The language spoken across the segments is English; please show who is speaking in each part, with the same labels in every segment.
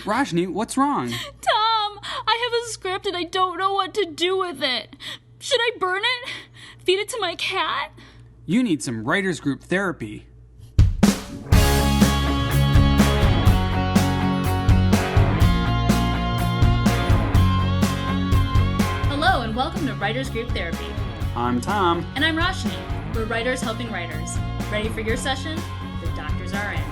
Speaker 1: Rajni, what's wrong?
Speaker 2: Tom, I have a script and I don't know what to do with it. Should I burn it? Feed it to my cat?
Speaker 1: You need some writers group therapy.
Speaker 2: Hello and welcome to Writers Group Therapy.
Speaker 1: I'm Tom.
Speaker 2: And I'm Roshni. We're writers helping writers. Ready for your session? The doctors are in.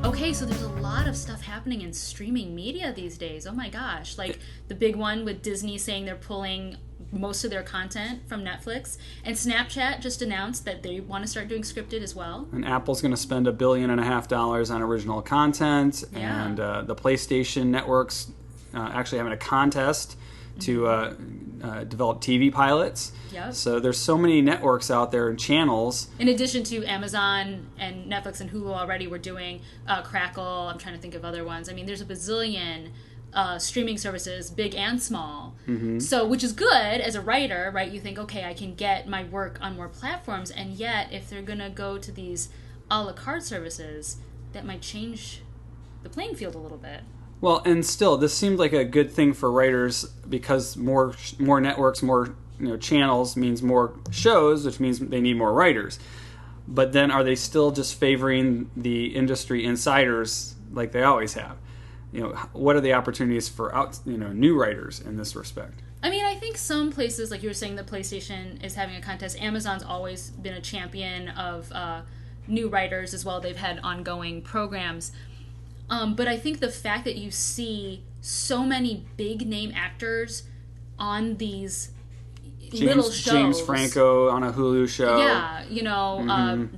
Speaker 2: Okay, so there's a lot of stuff happening in streaming media these days. Oh my gosh. Like the big one with Disney saying they're pulling most of their content from Netflix. And Snapchat just announced that they want to start doing scripted as well.
Speaker 1: And Apple's going to spend $1.5 billion on original content.
Speaker 2: Yeah.
Speaker 1: And the PlayStation networks actually having a contest to develop TV pilots.
Speaker 2: Yep.
Speaker 1: So there's so many networks out there and channels.
Speaker 2: In addition to Amazon and Netflix and Hulu already were doing Crackle. I'm trying to think of other ones. I mean, there's a bazillion streaming services, big and small. Mm-hmm. So, which is good as a writer, right? You think, okay, I can get my work on more platforms. And yet, if they're going to go to these a la carte services, that might change the playing field a little bit.
Speaker 1: Well, and still, this seemed like a good thing for writers because more networks, more channels means more shows, which means they need more writers. But then, are they still just favoring the industry insiders like they always have? What are the opportunities for new writers in this respect?
Speaker 2: I mean, I think some places, like you were saying, that PlayStation is having a contest. Amazon's always been a champion of new writers as well. They've had ongoing programs. But I think the fact that you see so many big name actors on these little shows,
Speaker 1: James Franco on a Hulu show,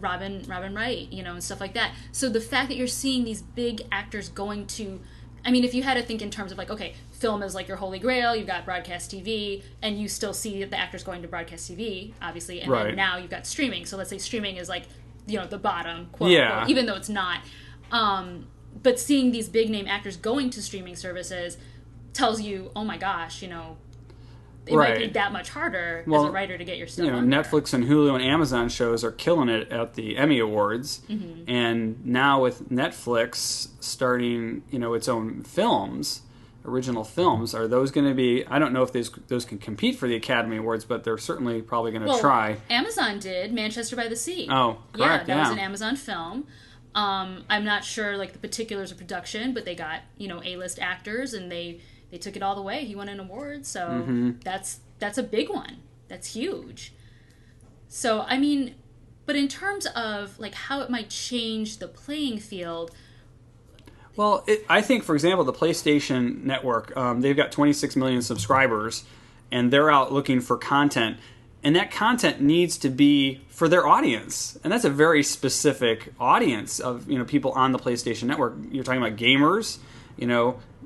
Speaker 2: Robin Wright, and stuff like that. So the fact that you're seeing these big actors going to, I mean, if you had to think in terms of like, okay, film is like your holy grail, you've got broadcast TV, and you still see the actors going to broadcast TV, obviously, and then now you've got streaming. So let's say streaming is like, the bottom, quote unquote, even though it's not. But seeing these big name actors going to streaming services tells you, oh my gosh, it might be that much harder as a writer to get your stuff on
Speaker 1: Netflix
Speaker 2: there.
Speaker 1: and Hulu and Amazon shows are killing it at the Emmy Awards. Mm-hmm. And now with Netflix starting, its own films, original films, are those going to be, I don't know if those can compete for the Academy Awards, but they're certainly probably going to try.
Speaker 2: Amazon did Manchester by the Sea.
Speaker 1: Oh, correct.
Speaker 2: Yeah, that was an Amazon film. I'm not sure like the particulars of production, but they got A-list actors and they took it all the way. He won an award, so that's a big one. That's huge. So I mean, but in terms of like how it might change the playing field.
Speaker 1: Well, I think, for example, the PlayStation Network, they've got 26 million subscribers, and they're out looking for content. And that content needs to be for their audience. And that's a very specific audience of people on the PlayStation Network. You're talking about gamers,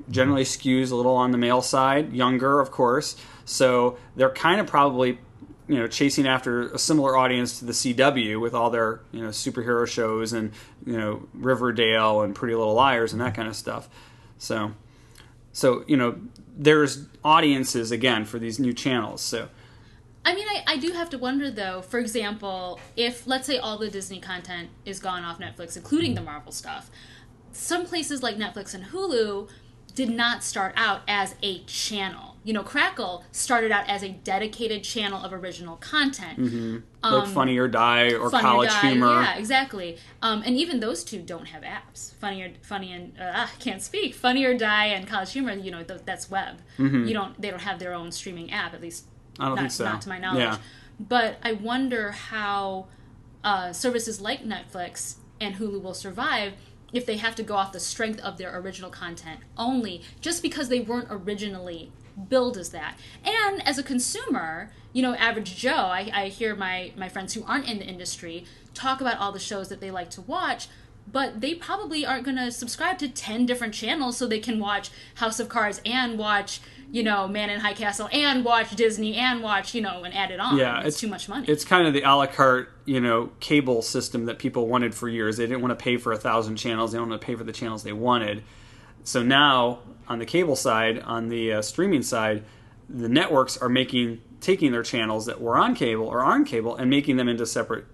Speaker 1: generally skews a little on the male side, younger, of course. So they're kind of probably chasing after a similar audience to the CW with all their superhero shows and Riverdale and Pretty Little Liars and that kind of stuff. So there's audiences again for these new channels. So
Speaker 2: I mean, I do have to wonder, though, for example, if, let's say, all the Disney content is gone off Netflix, including the Marvel stuff, some places like Netflix and Hulu did not start out as a channel. Crackle started out as a dedicated channel of original content.
Speaker 1: Mm-hmm. Like Funny or Die or College Humor.
Speaker 2: Yeah, exactly. And even those two don't have apps. Funny or Die and College Humor, that's web. Mm-hmm. They don't have their own streaming app, at least
Speaker 1: I don't think so.
Speaker 2: Not to my knowledge. Yeah. But I wonder how services like Netflix and Hulu will survive if they have to go off the strength of their original content only, just because they weren't originally billed as that. And as a consumer, average Joe, I hear my friends who aren't in the industry talk about all the shows that they like to watch, but they probably aren't going to subscribe to 10 different channels so they can watch House of Cards and watch Man in High Castle and watch Disney and watch, and add it on.
Speaker 1: Yeah,
Speaker 2: it's too much money.
Speaker 1: It's kind of the a la carte, cable system that people wanted for years. They didn't want to pay for 1,000 channels. They didn't want to pay for the channels they wanted. So now, on the cable side, on the streaming side, the networks are taking their channels that were on cable or aren't cable and making them into separate,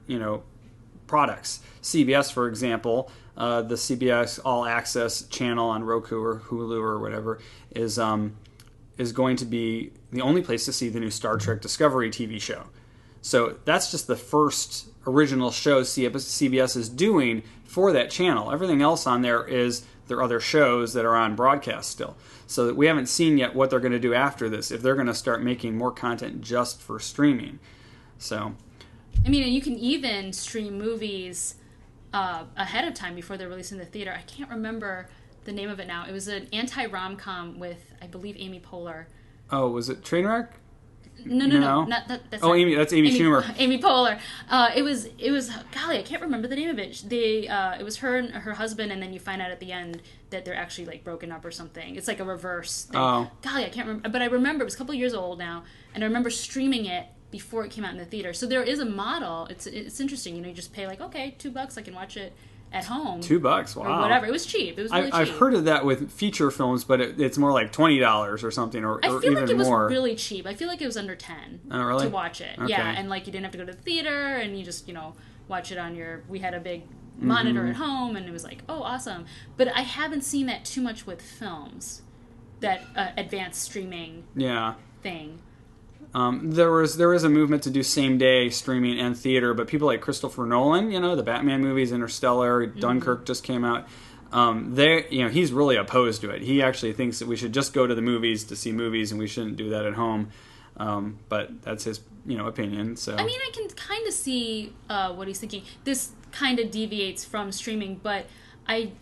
Speaker 1: products. CBS, for example, the CBS All Access channel on Roku or Hulu or whatever, is going to be the only place to see the new Star Trek Discovery TV show. So that's just the first original show CBS is doing for that channel. Everything else on there is their other shows that are on broadcast still. So we haven't seen yet what they're going to do after this, if they're going to start making more content just for streaming. So,
Speaker 2: I mean, you can even stream movies ahead of time before they're released in the theater. I can't remember the name of it now. It was an anti-rom-com with, I believe, Amy Poehler.
Speaker 1: Oh, was it Trainwreck?
Speaker 2: No. That's
Speaker 1: oh, Amy Schumer.
Speaker 2: Amy Poehler. It was golly, I can't remember the name of it. It was her and her husband, and then you find out at the end that they're actually like broken up or something. It's like a reverse thing.
Speaker 1: Oh.
Speaker 2: Golly, I can't remember, but I remember it was a couple of years old now, and I remember streaming it before it came out in the theater. So there is a model. It's interesting. You just pay like, okay, $2, I can watch it at home.
Speaker 1: $2, wow.
Speaker 2: Or whatever. It was cheap. It was really cheap.
Speaker 1: I've heard of that with feature films, but it's more like $20 or something, or
Speaker 2: I feel
Speaker 1: even
Speaker 2: like it was
Speaker 1: more.
Speaker 2: really cheap. I feel like it was under 10
Speaker 1: oh, really?
Speaker 2: to watch it.
Speaker 1: Okay.
Speaker 2: Yeah, and like you didn't have to go to the theater, and you just watch it on your. We had a big monitor at home, and it was like, oh, awesome. But I haven't seen that too much with films, that advanced streaming thing.
Speaker 1: There is a movement to do same day streaming and theater, but people like Christopher Nolan, the Batman movies, Interstellar, Dunkirk just came out. He's really opposed to it. He actually thinks that we should just go to the movies to see movies, and we shouldn't do that at home. But that's his opinion. So
Speaker 2: I mean, I can kind of see what he's thinking. This kind of deviates from streaming, but I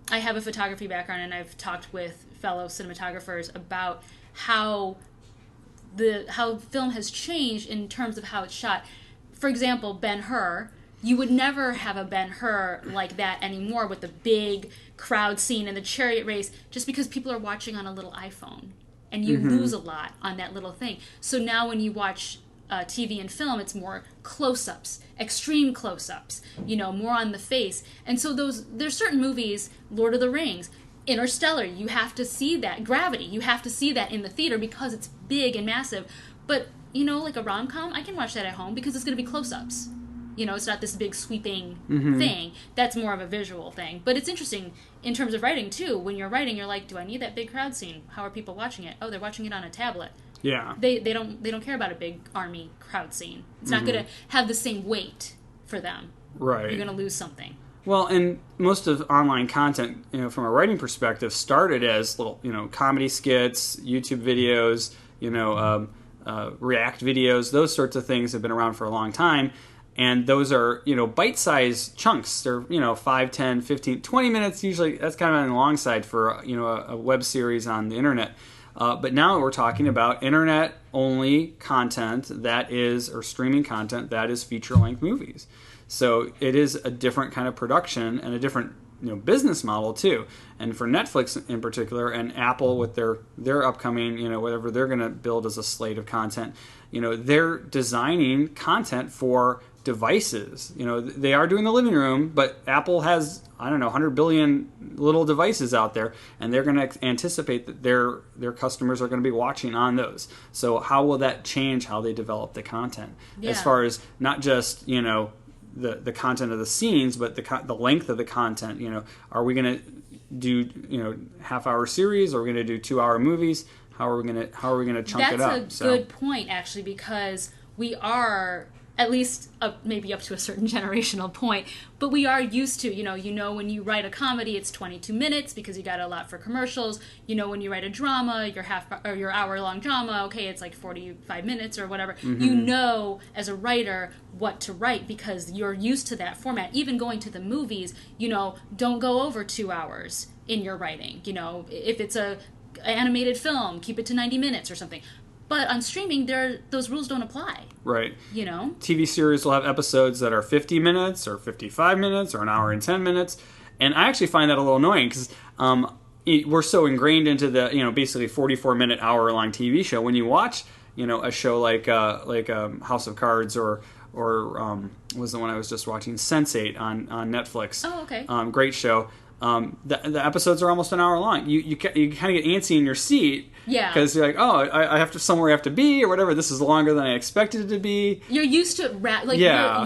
Speaker 2: have a photography background, and I've talked with fellow cinematographers about how film has changed in terms of how it's shot. For example, Ben-Hur, you would never have a Ben-Hur like that anymore with the big crowd scene and the chariot race, just because people are watching on a little iPhone, and you lose a lot on that little thing. So now when you watch TV and film, it's more close-ups, extreme close-ups, more on the face. And so there's certain movies, Lord of the Rings, Interstellar, you have to see that. Gravity, you have to see that in the theater because it's big and massive. But, like a rom-com, I can watch that at home because it's going to be close-ups. It's not this big sweeping thing. That's more of a visual thing. But it's interesting in terms of writing, too. When you're writing, you're like, do I need that big crowd scene? How are people watching it? Oh, they're watching it on a tablet.
Speaker 1: Yeah.
Speaker 2: They don't care about a big army crowd scene. It's not going to have the same weight for them.
Speaker 1: Right.
Speaker 2: You're going to lose something.
Speaker 1: Well, and most of online content, from a writing perspective, started as little, comedy skits, YouTube videos, React videos. Those sorts of things have been around for a long time. And those are, bite-sized chunks. They're, 5, 10, 15, 20 minutes usually. That's kind of on the long side for, a web series on the internet. But now we're talking about internet-only content or streaming content that is feature-length movies. So it is a different kind of production and a different business model too. And for Netflix in particular, and Apple with their upcoming whatever they're going to build as a slate of content, they're designing content for devices. They are doing the living room, but Apple has 100 billion little devices out there, and they're going to anticipate that their customers are going to be watching on those. So how will that change how they develop the content as far as not just the content of the scenes, but the length of the content? Are we going to do half-hour series, or are we going to do 2-hour movies? How are we going to chunk it up?
Speaker 2: That's a good point, actually, because we are, at least maybe up to a certain generational point, but we are used to, when you write a comedy, it's 22 minutes because you got a lot for commercials. When you write a drama, your hour-long drama, okay, it's like 45 minutes or whatever. As a writer what to write because you're used to that format. Even going to the movies, don't go over 2 hours in your writing. If it's a animated film, keep it to 90 minutes or something. But on streaming, those rules don't apply. Right.
Speaker 1: TV series will have episodes that are 50 minutes or 55 minutes or an hour and 10 minutes. And I actually find that a little annoying because we're so ingrained into the, basically 44-minute, hour-long TV show. When you watch, a show like House of Cards or was the one I was just watching, Sense8 on Netflix.
Speaker 2: Oh, okay.
Speaker 1: Great show. the episodes are almost an hour long. You kind of get antsy in your seat.
Speaker 2: Yeah.
Speaker 1: Because you're like, oh, I have to somewhere I have to be or whatever. This is longer than I expected it to be.
Speaker 2: You're used to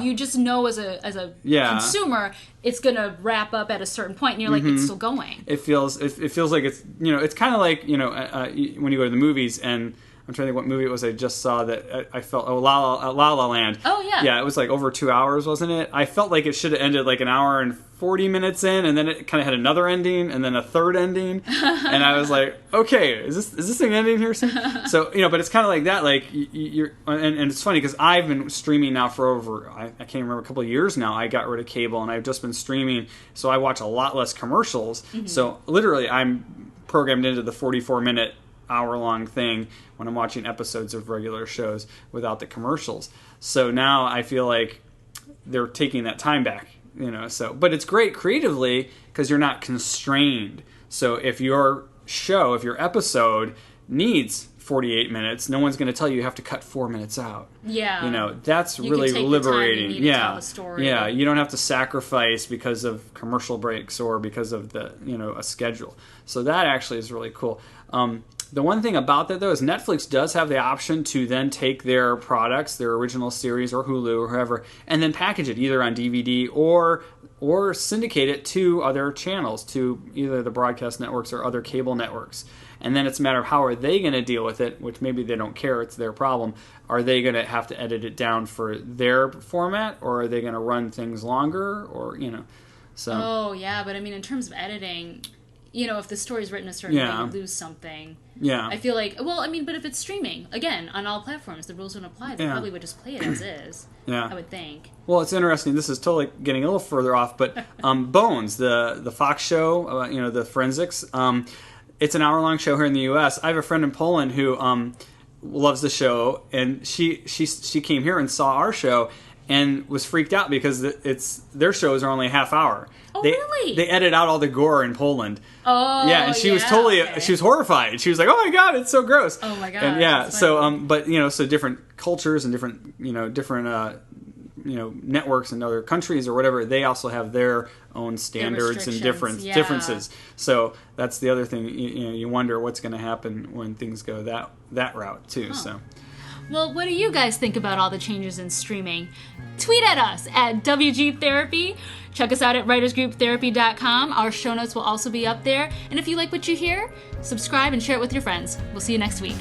Speaker 2: you just know as a consumer it's gonna wrap up at a certain point, and you're like, it's still going.
Speaker 1: It feels like it's it's kind of like when you go to the movies, and I'm trying to think what movie it was I just saw that I felt La La Land.
Speaker 2: Oh yeah.
Speaker 1: It was like over 2 hours, wasn't it? I felt like it should have ended like an hour and 40 minutes in, and then it kind of had another ending, and then a third ending, and I was like, okay, is this thing ending here soon? So but it's kind of like that, like you're, and it's funny because I've been streaming now for over I can't remember, a couple of years now. I got rid of cable, and I've just been streaming, so I watch a lot less commercials. So literally, I'm programmed into the 44-minute. Hour-long thing when I'm watching episodes of regular shows without the commercials. So now I feel like they're taking that time back, but it's great creatively because you're not constrained. So if your episode needs 48 minutes, no one's going to tell you have to cut 4 minutes out.
Speaker 2: Yeah.
Speaker 1: That's
Speaker 2: you
Speaker 1: really
Speaker 2: can take
Speaker 1: liberating.
Speaker 2: The time you need to tell the story.
Speaker 1: Yeah, you don't have to sacrifice because of commercial breaks or because of the, a schedule. So that actually is really cool. The one thing about that, though, is Netflix does have the option to then take their products, their original series or Hulu or whoever, and then package it either on DVD or syndicate it to other channels, to either the broadcast networks or other cable networks. And then it's a matter of how are they going to deal with it, which maybe they don't care, it's their problem. Are they going to have to edit it down for their format, or are they going to run things longer, or, so.
Speaker 2: Oh, yeah, but I mean, in terms of editing, if the story's written a certain way, you lose something.
Speaker 1: Yeah.
Speaker 2: I feel like, but if it's streaming, again, on all platforms, the rules don't apply. They probably would just play it as is.
Speaker 1: Yeah.
Speaker 2: I would think.
Speaker 1: Well, it's interesting. This is totally getting a little further off, but Bones, the Fox show, the forensics, it's an hour-long show here in the U.S. I have a friend in Poland who loves the show, and she came here and saw our show and was freaked out because their shows are only a half hour.
Speaker 2: Oh, really?
Speaker 1: They edit out all the gore in Poland.
Speaker 2: Oh,
Speaker 1: yeah, and she was she was horrified. She was like, "Oh my god, it's so gross."
Speaker 2: Oh my god.
Speaker 1: And so different cultures and different networks in other countries or whatever, they also have their own standards and differences. So that's the other thing. You wonder what's going to happen when things go that route too. Huh. So.
Speaker 2: Well, what do you guys think about all the changes in streaming? Tweet at us at WG Therapy. Check us out at writersgrouptherapy.com. Our show notes will also be up there. And if you like what you hear, subscribe and share it with your friends. We'll see you next week.